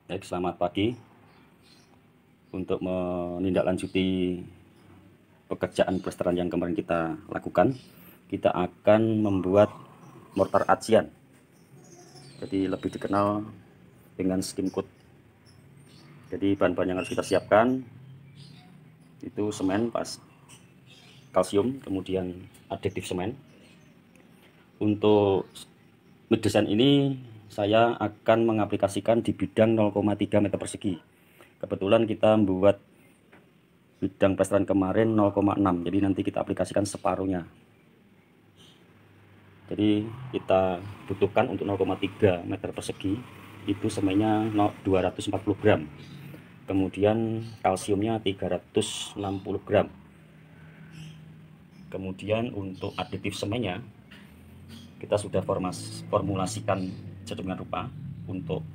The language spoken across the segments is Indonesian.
Baik, selamat pagi. Untuk menindaklanjuti pekerjaan plesteran yang kemarin kita lakukan, kita akan membuat mortar acian. Jadi lebih dikenal dengan skim coat. Jadi bahan-bahan yang harus kita siapkan itu semen, kalsium, kemudian additif semen. Untuk desain ini saya akan mengaplikasikan di bidang 0,3 meter persegi. Kebetulan kita membuat bidang plesteran kemarin 0,6, jadi nanti kita aplikasikan separuhnya. Jadi kita butuhkan untuk 0,3 meter persegi itu semennya 240 gram, kemudian kalsiumnya 360 gram. Kemudian untuk aditif semennya kita sudah formulasikan sedemikian rupa untuk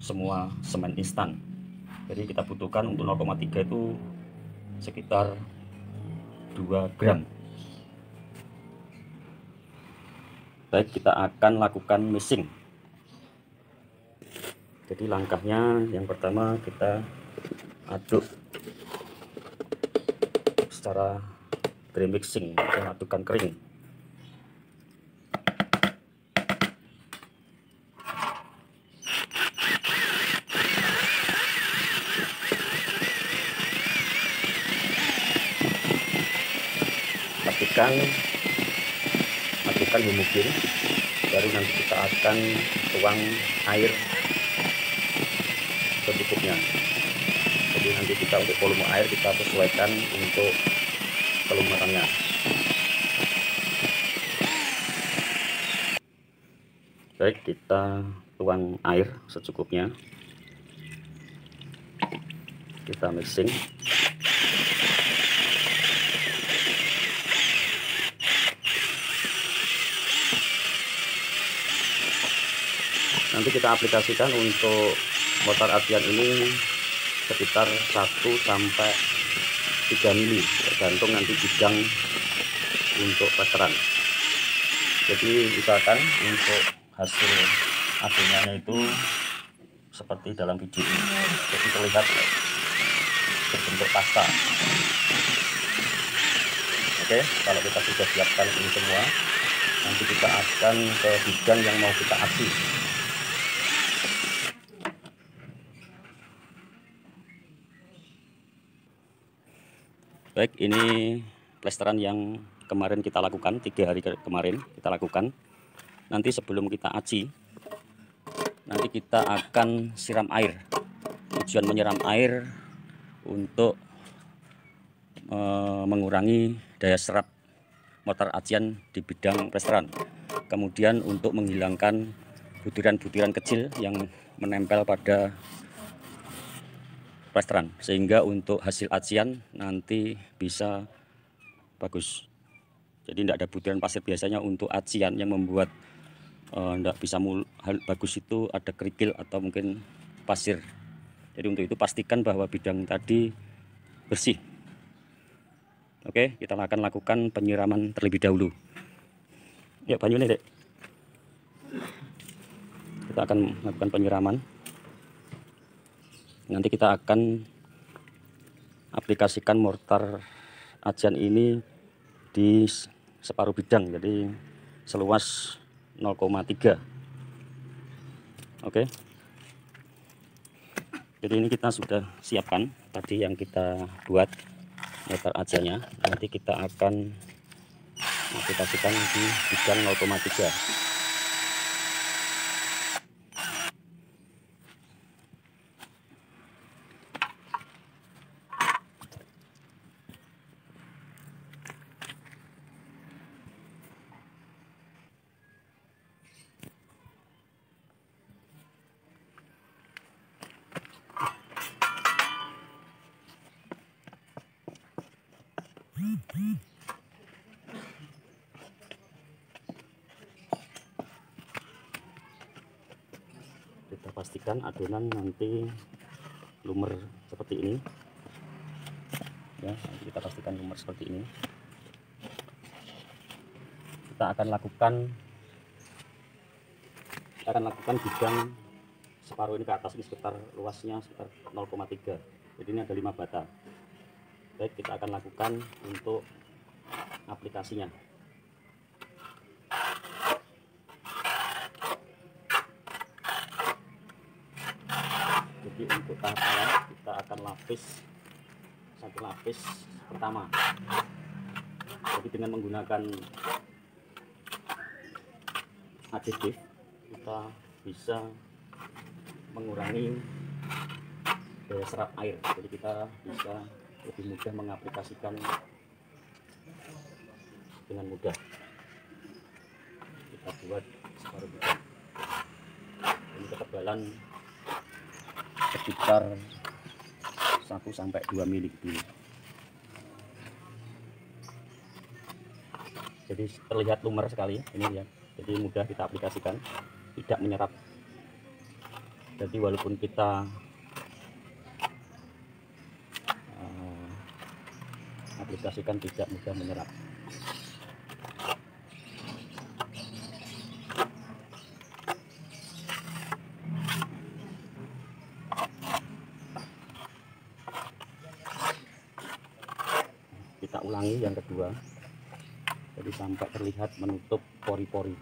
semua semen instan. Jadi kita butuhkan untuk 0,3 itu sekitar 2 gram. Baik, kita akan lakukan mixing. Jadi langkahnya yang pertama kita aduk secara dry mixing, kita adukkan kering. Pastikan adukkan homogen, baru nanti kita akan tuang air secukupnya. Jadi nanti kita untuk volume air kita sesuaikan untuk kelumarannya. Baik, kita tuang air secukupnya, kita mixing. Nanti kita aplikasikan untuk mortar acian ini sekitar 1 sampai 3 mili, tergantung nanti bidang untuk plesteran. Jadi usahakan untuk hasil adonannya itu seperti dalam video ini, jadi terlihat berbentuk pasta. Oke, kalau kita sudah siapkan ini semua, nanti kita akan ke bidang yang mau kita aci. Baik, ini plesteran yang kemarin kita lakukan, 3 hari kemarin kita lakukan. Nanti sebelum kita aci, nanti kita akan siram air. Tujuan menyiram air untuk mengurangi daya serap mortar acian di bidang plesteran. Kemudian untuk menghilangkan butiran-butiran kecil yang menempel pada plesteran, sehingga untuk hasil acian nanti bisa bagus. Jadi tidak ada butiran pasir. Biasanya untuk acian yang membuat tidak bisa bagus itu ada kerikil atau mungkin pasir. Jadi untuk itu pastikan bahwa bidang tadi bersih. Oke, kita akan lakukan penyiraman terlebih dahulu. Ya, banyu nih, Dek. Kita akan melakukan penyiraman. Nanti kita akan aplikasikan mortar acian ini di separuh bidang, jadi seluas 0,3. Oke, jadi ini kita sudah siapkan tadi yang kita buat mortar aciannya. Nanti kita akan aplikasikan di bidang 0,3. Kita pastikan adonan nanti lumer seperti ini ya. Kita pastikan lumer seperti ini. Kita akan lakukan bidang separuh ini ke atas, ini sekitar luasnya sekitar 0,3. Jadi ini ada 5 bata. Baik, kita akan lakukan untuk aplikasinya. Jadi untuk tahap awal kita akan lapis satu lapis pertama. Jadi dengan menggunakan aditif kita bisa mengurangi daya serap air, jadi kita bisa lebih mudah mengaplikasikan dengan mudah. Kita buat separuh juga. Ini ketebalan sekitar 1-2 mili dulu. Jadi terlihat lumer sekali ini ya. Jadi mudah kita aplikasikan, tidak menyerap. Jadi walaupun kita aplikasikan tidak mudah menyerap. Kita ulangi yang kedua, jadi sampai terlihat menutup pori-pori.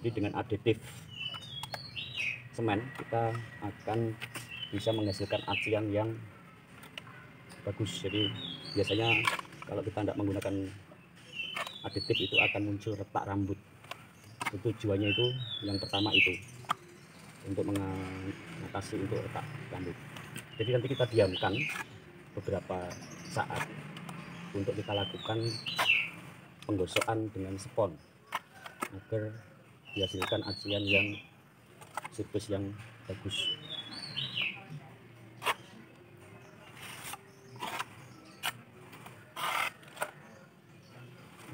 Jadi dengan aditif semen kita akan bisa menghasilkan acian yang bagus. Jadi biasanya kalau kita tidak menggunakan aditif itu akan muncul retak rambut. Itu tujuannya itu yang pertama itu untuk mengatasi untuk retak rambut. Jadi nanti kita diamkan beberapa saat untuk kita lakukan penggosokan dengan spons agar dihasilkan acian yang surface yang bagus.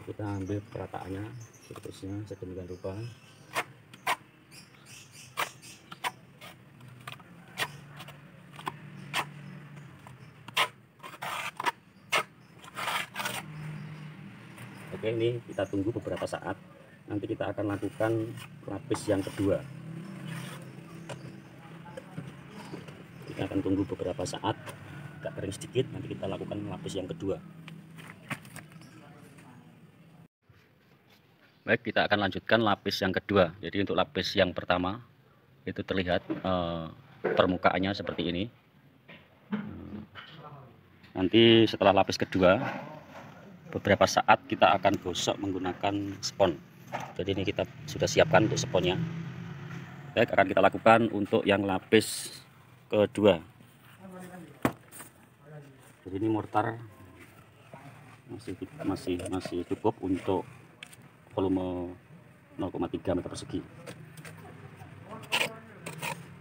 Kita ambil perataannya, surface-nya sedemikian rupa. Oke, ini kita tunggu beberapa saat. Nanti kita akan lakukan lapis yang kedua. Kita akan tunggu beberapa saat, agak kering sedikit, nanti kita lakukan lapis yang kedua. Baik, kita akan lanjutkan lapis yang kedua. Jadi untuk lapis yang pertama itu terlihat permukaannya seperti ini. Nanti setelah lapis kedua, beberapa saat kita akan gosok menggunakan spons. Jadi ini kita sudah siapkan untuk sponnya. Baik, akan kita lakukan untuk yang lapis kedua. Jadi ini mortar masih cukup untuk volume 0,3 meter persegi.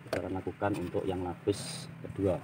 Kita akan lakukan untuk yang lapis kedua.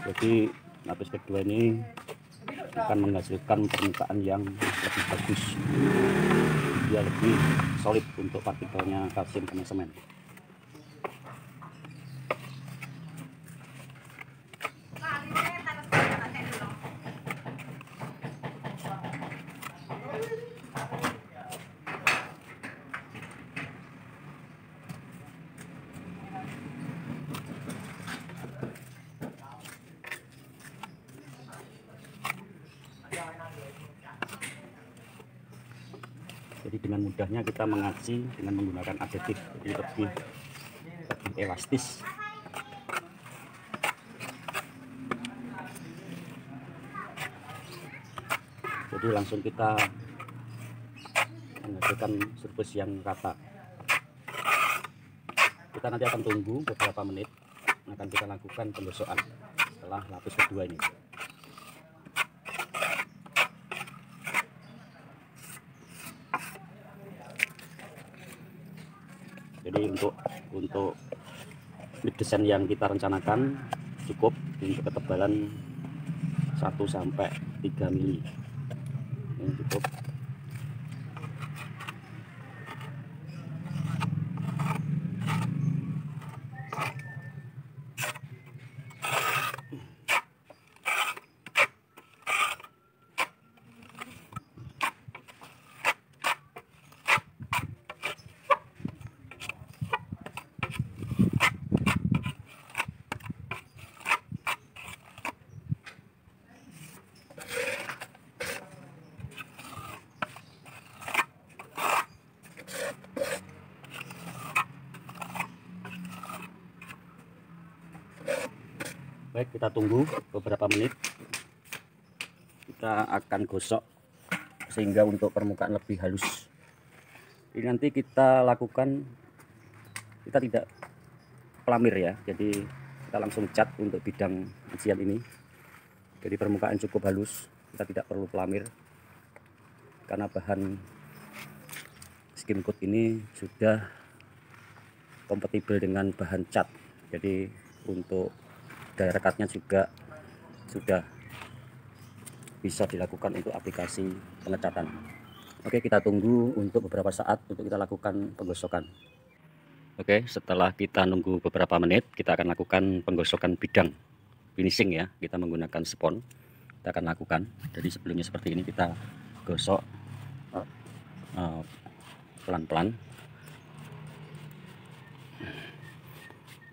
Jadi lapis kedua ini akan menghasilkan permukaan yang lebih bagus, dia lebih solid untuk partikelnya kalsium sama semen. Jadi dengan mudahnya kita mengaci dengan menggunakan aditif, jadi lebih elastis. Jadi langsung kita menghasilkan surface yang rata. Kita nanti akan tunggu beberapa menit, akan kita lakukan penggosokan setelah lapis kedua ini. Jadi untuk desain yang kita rencanakan cukup untuk ketebalan 1-3 mili. Ini cukup. Baik, kita tunggu beberapa menit. Kita akan gosok sehingga untuk permukaan lebih halus. Ini nanti kita lakukan, kita tidak pelamir ya, jadi kita langsung cat untuk bidang acian ini. Jadi permukaan cukup halus, kita tidak perlu pelamir karena bahan skim coat ini sudah kompatibel dengan bahan cat. Jadi untuk daya rekatnya juga sudah bisa dilakukan untuk aplikasi pengecatan. Oke, kita tunggu untuk beberapa saat untuk kita lakukan penggosokan. Oke, setelah kita nunggu beberapa menit, kita akan lakukan penggosokan bidang finishing ya. Kita menggunakan spons, kita akan lakukan. Jadi sebelumnya seperti ini, kita gosok pelan-pelan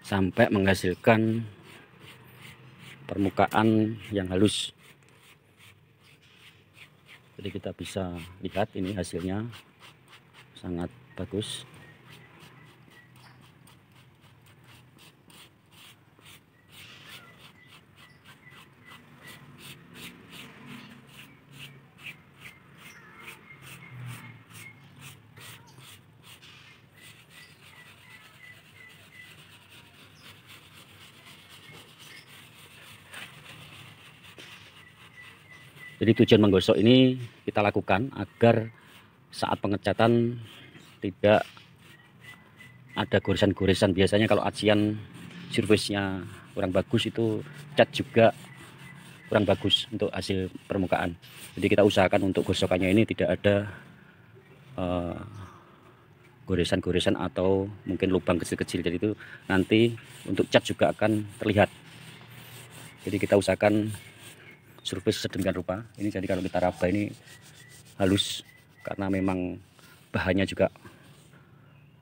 sampai menghasilkan permukaan yang halus. Jadi kita bisa lihat ini hasilnya sangat bagus. Jadi tujuan menggosok ini kita lakukan agar saat pengecatan tidak ada goresan-goresan. Biasanya kalau acian surface-nya kurang bagus itu cat juga kurang bagus untuk hasil permukaan. Jadi kita usahakan untuk gosokannya ini tidak ada goresan-goresan atau mungkin lubang kecil-kecil. Jadi itu nanti untuk cat juga akan terlihat. Jadi kita usahakan surface sedemikian rupa ini. Jadi kalau kita raba ini halus karena memang bahannya juga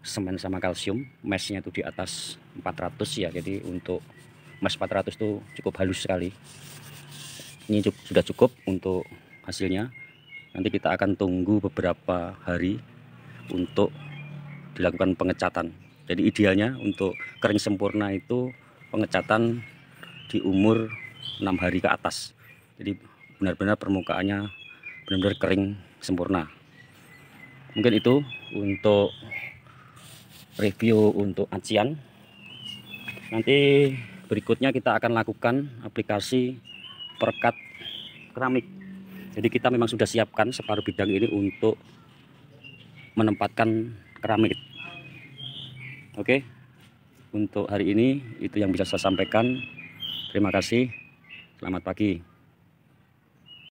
semen sama kalsium, meshnya itu di atas 400 ya. Jadi untuk mesh 400 itu cukup halus sekali. Ini sudah cukup untuk hasilnya. Nanti kita akan tunggu beberapa hari untuk dilakukan pengecatan. Jadi idealnya untuk kering sempurna itu pengecatan di umur 6 hari ke atas. Jadi benar-benar permukaannya benar-benar kering sempurna. Mungkin itu untuk review untuk acian. Nanti berikutnya kita akan lakukan aplikasi perekat keramik. Jadi kita memang sudah siapkan separuh bidang ini untuk menempatkan keramik. Oke, untuk hari ini itu yang bisa saya sampaikan. Terima kasih. Selamat pagi.